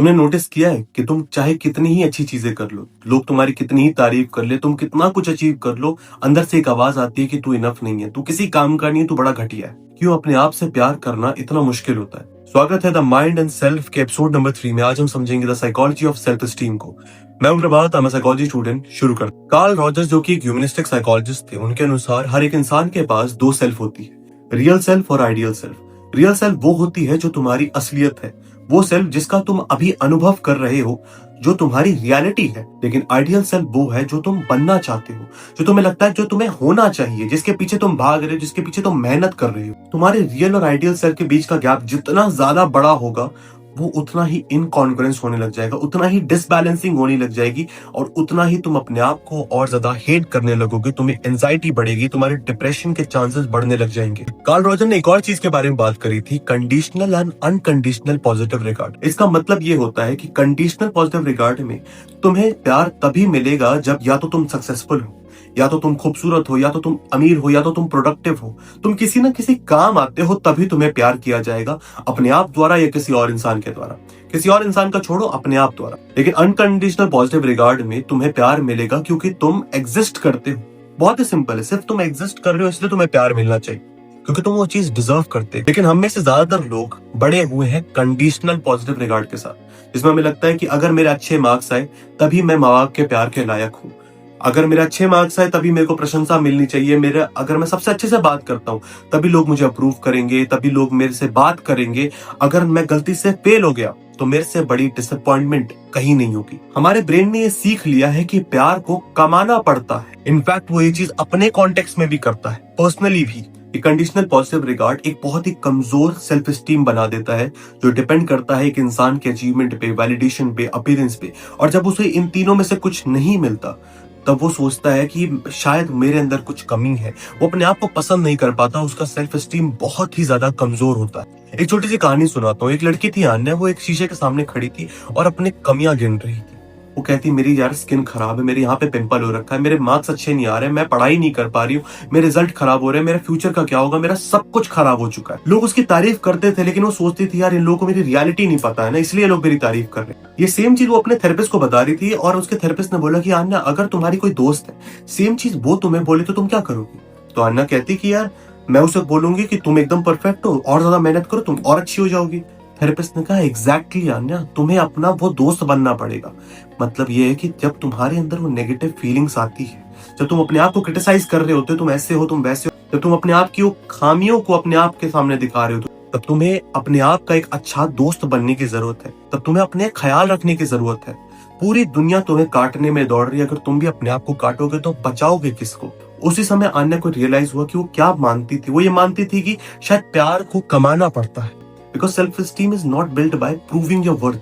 तुमने नोटिस किया है कि तुम चाहे कितनी ही अच्छी चीजें कर लो, लोग तुम्हारी कितनी ही तारीफ कर ले, तुम कितना कुछ अचीव कर लो, अंदर से एक आवाज आती है कि तू इनफ नहीं है, तू किसी काम का नहीं है, तू बड़ा घटिया है। क्यों अपने आप से प्यार करना इतना मुश्किल होता है? स्वागत है द माइंड एंड सेल्फ के एपिसोड नंबर 3 में। आज हम समझेंगे the psychology of self esteem को। मैं हूं प्रभात, मैं साइकोलॉजी स्टूडेंट। शुरू कर। कार्ल रॉजर्स जो कि एक ह्यूमनिस्टिक साइकोलॉजिस्ट थे, उनके अनुसार हर एक इंसान के पास दो सेल्फ होती है, रियल सेल्फ और आइडियल सेल्फ। रियल सेल्फ वो होती है जो तुम्हारी असलियत है, वो सेल्फ जिसका तुम अभी अनुभव कर रहे हो, जो तुम्हारी रियलिटी है। लेकिन आइडियल सेल्फ वो है जो तुम बनना चाहते हो, जो तुम्हें लगता है जो तुम्हें होना चाहिए, जिसके पीछे तुम भाग रहे हो, जिसके पीछे तुम मेहनत कर रहे हो। तुम्हारे रियल और आइडियल सेल्फ के बीच का गैप जितना ज्यादा बड़ा होगा, वो उतना ही इनकॉन्ग्रुएंस होने लग जाएगा, उतना ही डिसबैलेंसिंग होने लग जाएगी, और उतना ही तुम अपने आप को और ज्यादा हेट करने लगोगे, तुम्हें एंजाइटी बढ़ेगी, तुम्हारे डिप्रेशन के चांसेस बढ़ने लग जाएंगे। कार्ल रॉजर ने एक और चीज के बारे में बात करी थी, conditional and unconditional positive regard. इसका मतलब ये होता है कि कंडीशनल पॉजिटिव रिगार्ड में तुम्हें प्यार तभी मिलेगा जब या तो तुम सक्सेसफुल हो, या तो तुम खूबसूरत हो, या तो तुम अमीर हो, या तो तुम प्रोडक्टिव हो, तुम किसी ना किसी काम आते हो, तभी तुम्हें प्यार किया जाएगा, अपने आप द्वारा या किसी और इंसान के द्वारा। किसी और इंसान का छोड़ो, अपने आप द्वारा। लेकिन अनकंडीशनल पॉजिटिव रिगार्ड में तुम्हें प्यार मिलेगा क्योंकि तुम एग्जिस्ट करते हो। बहुत ही सिंपल है, सिर्फ तुम एग्जिस्ट कर रहे हो इसलिए तुम्हें प्यार मिलना चाहिए, क्योंकि तुम वो चीज डिजर्व करते हो। लेकिन हम में से ज्यादातर लोग बड़े हुए हैं कंडीशनल पॉजिटिव रिगार्ड के साथ, जिसमें हमें लगता है कि अगर मेरे अच्छे मार्क्स आए तभी मैं माँ बाप के प्यार के लायक हूँ, अगर मेरे अच्छे मार्क्स आए तभी मेरे को प्रशंसा मिलनी चाहिए, मेरे अगर मैं सबसे अच्छे से बात करता हूँ तभी लोग मुझे अप्रूव करेंगे, तभी लोग मेरे से बात करेंगे, अगर मैं गलती से फेल हो गया तो मेरे से बड़ी डिसअपॉइंटमेंट कहीं नहीं होगी। हमारे ब्रेन ने ये सीख लिया है कि प्यार को कमाना पड़ता है। इनफैक्ट वो ये चीज अपने कॉन्टेक्स्ट में भी करता है, पर्सनली भी। कंडीशनल पॉजिटिव रिगार्ड एक बहुत ही कमजोर सेल्फ एस्टीम बना देता है, जो डिपेंड करता है एक इंसान के अचीवमेंट पे, वैलिडेशन पे, अपीयरेंस पे। और जब उसे इन तीनों में से कुछ नहीं मिलता, तब वो सोचता है कि शायद मेरे अंदर कुछ कमी है, वो अपने आप को पसंद नहीं कर पाता, उसका सेल्फ एस्टीम बहुत ही ज्यादा कमजोर होता है। एक छोटी सी कहानी सुनाता हूँ। एक लड़की थी आन्या, वो एक शीशे के सामने खड़ी थी और अपने कमियां गिन रही थी। वो कहती, मेरी यार स्किन खराब है, मेरे यहाँ पे पिंपल हो रखा है, मेरे मार्क्स अच्छे नहीं आ रहे, मैं पढ़ाई नहीं कर पा रही हूँ, मेरे रिजल्ट खराब हो रहे हैं, मेरे फ्यूचर का क्या होगा, मेरा सब कुछ खराब हो चुका है। लोग उसकी तारीफ करते थे, लेकिन वो सोचती थी यार इन लोगों को मेरी रियलिटी नहीं पता है ना, इसलिए लोग मेरी तारीफ कर रहे हैं। ये सेम चीज वो अपने थेरेपिस्ट को बता रही थी, और उसके थेरेपिस्ट ने बोला कि आन्या, अगर तुम्हारी कोई दोस्त है, सेम चीज वो तुम्हें बोले तो तुम क्या करोगी? तो आन्या कहती कि यार मैं उसे बोलूंगी कि तुम एकदम परफेक्ट हो, और ज्यादा मेहनत करो, तुम और अच्छी हो जाओगी। थेरेपिस्ट ने कहा, एग्जैक्टली आन्या, तुम्हें अपना वो दोस्त बनना पड़ेगा। मतलब ये है कि जब तुम्हारे अंदर वो नेगेटिव फीलिंग्स आती है, जब तुम अपने आप को क्रिटिसाइज कर रहे होते हो, तुम ऐसे हो, तुम वैसे हो, जब तुम अपने आप की वो खामियों को अपने आप के सामने दिखा रहे हो, तब तुम्हें अपने आप का एक अच्छा दोस्त बनने की जरूरत है, तब तुम्हें अपने ख्याल रखने की जरूरत है। पूरी दुनिया तुम्हें काटने में दौड़ रही है, अगर तुम भी अपने आप को काटोगे तो बचाओगे किसको? उसी समय आन्या को रियलाइज हुआ कि वो क्या मानती थी। वो ये मानती थी कि शायद प्यार को कमाना पड़ता है, because self esteem is not built by proving your worth,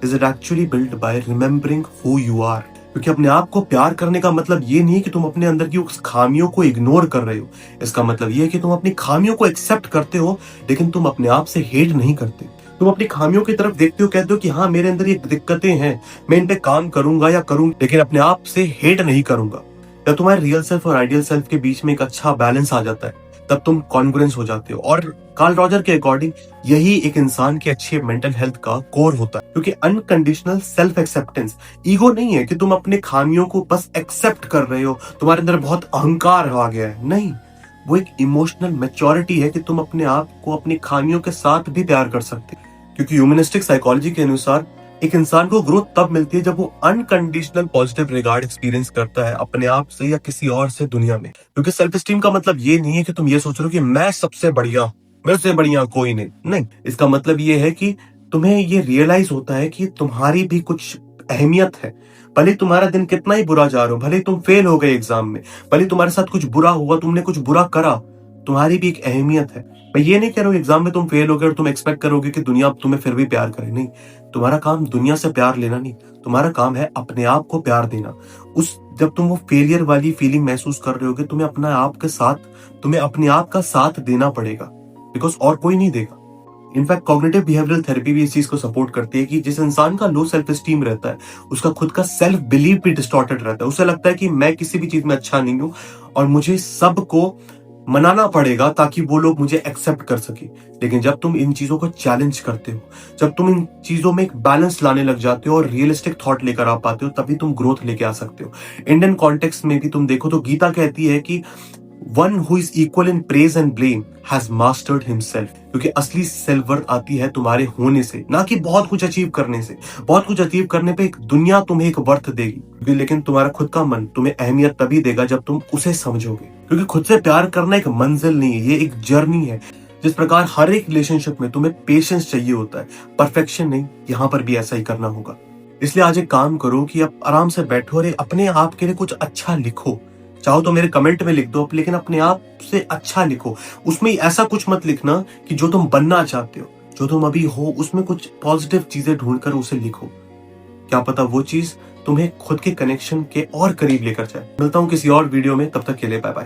is it actually built by remembering who you are. क्योंकि अपने आप को प्यार करने का मतलब ये नहीं है कि तुम अपने अंदर की उस खामियों को इग्नोर कर रहे हो। इसका मतलब ये है कि तुम अपनी खामियों को एक्सेप्ट करते हो, लेकिन तुम अपने आप से हेट नहीं करते। तुम अपनी खामियों की तरफ देखते हो, कहते हो कि हाँ मेरे अंदर ये दिक्कतें हैं, मैं इन पे काम करूंगा या करूंगा, लेकिन अपने आप से हेट नहीं करूंगा। जब तुम्हारे रियल सेल्फ और आइडियल सेल्फ के बीच में एक अच्छा बैलेंस आ जाता है, तब तुम कॉन्ग्रुएंस हो जाते हो। और कार्ल रॉजर के अकॉर्डिंग यही एक इंसान के अच्छे मेंटल हेल्थ का कोर होता है। क्योंकि अनकंडीशनल सेल्फ एक्सेप्टेंस ईगो नहीं है कि तुम अपने खामियों को बस एक्सेप्ट कर रहे हो, तुम्हारे अंदर बहुत अहंकार आ गया है, नहीं। वो एक इमोशनल मैच्योरिटी है कि तुम अपने आप को अपनी खामियों के साथ भी प्यार कर सकते हो। क्योंकि ह्यूमनिस्टिक साइकोलॉजी के अनुसार एक इंसान को ग्रोथ तब मिलती है जब वो अनकंडीशनल पॉजिटिव रिगार्ड एक्सपीरियंस करता है, अपने आप से या किसी और से दुनिया में। क्योंकि सेल्फ एस्टीम का मतलब ये नहीं है कि तुम ये सोच रहे हो कि मैं सबसे बढ़िया, मेरे से बढ़िया कोई नहीं। इसका मतलब ये है कि तुम्हें ये रियलाइज होता है कि तुम्हारी भी कुछ अहमियत है। भले तुम्हारा दिन कितना ही बुरा जा रहा हो, भले तुम फेल हो गए एग्जाम में, भले तुम्हारे साथ कुछ बुरा हुआ, तुमने कुछ बुरा करा, तुम्हारी भी एक अहमियत है। मैं ये नहीं कह रहा हूँ एग्जाम में तुम फेल हो गए और तुम एक्सपेक्ट करोगे कि दुनिया तुम्हें फिर भी प्यार करे, नहीं। तुम्हारा काम दुनिया से प्यार लेना नहीं, तुम्हारा काम है अपने आप को प्यार देना। जब तुम वो फेलियर वाली फीलिंग महसूस कर रहे होगे, तुम्हें अपने आप का साथ देना पड़ेगा, बिकॉज और कोई नहीं देगा। इनफैक्ट कॉग्निटिव बिहेवियरल थेरेपी भी इस चीज को सपोर्ट करती है कि जिस इंसान का लो सेल्फ एस्टीम रहता है, उसका खुद का सेल्फ बिलीव भी डिस्टॉर्टेड रहता है। उसे लगता है कि मैं किसी भी चीज में अच्छा नहीं हूं और मुझे सबको मनाना पड़ेगा ताकि वो लोग मुझे एक्सेप्ट कर सके। लेकिन जब तुम इन चीजों को चैलेंज करते हो, जब तुम इन चीजों में एक बैलेंस लाने लग जाते हो और रियलिस्टिक थॉट लेकर आ पाते हो, तभी तुम ग्रोथ लेके आ सकते हो। इंडियन कॉन्टेक्स्ट में भी तुम देखो तो गीता कहती है कि one who is equal in praise and blame has mastered himself. क्योंकि असली सेल्फ वर्थ आती है तुम्हारे होने से, ना कि बहुत कुछ अचीव करने से। बहुत कुछ अचीव करने पे एक दुनिया तुम्हें एक वर्थ देगी, लेकिन तुम्हारा खुद का मन तुम्हें अहमियत तभी देगा जब तुम उसे समझोगे। क्योंकि खुद से प्यार करना एक मंजिल नहीं है, ये एक जर्नी है। जिस प्रकार हर एक रिलेशनशिप में तुम्हें पेशेंस चाहिए होता है, परफेक्शन नहीं, यहाँ पर भी ऐसा ही करना होगा। इसलिए आज एक काम करो कि आप आराम से बैठो और अपने आप के लिए कुछ अच्छा लिखो। चाहो तो मेरे कमेंट में लिख दो, लेकिन अपने आप से अच्छा लिखो। उसमें ऐसा कुछ मत लिखना कि जो तुम बनना चाहते हो, जो तुम अभी हो, उसमें कुछ पॉजिटिव चीजें ढूंढकर उसे लिखो। क्या पता वो चीज तुम्हें खुद के कनेक्शन के और करीब लेकर जाए। मिलता हूं किसी और वीडियो में, तब तक के लिए बाय बाय।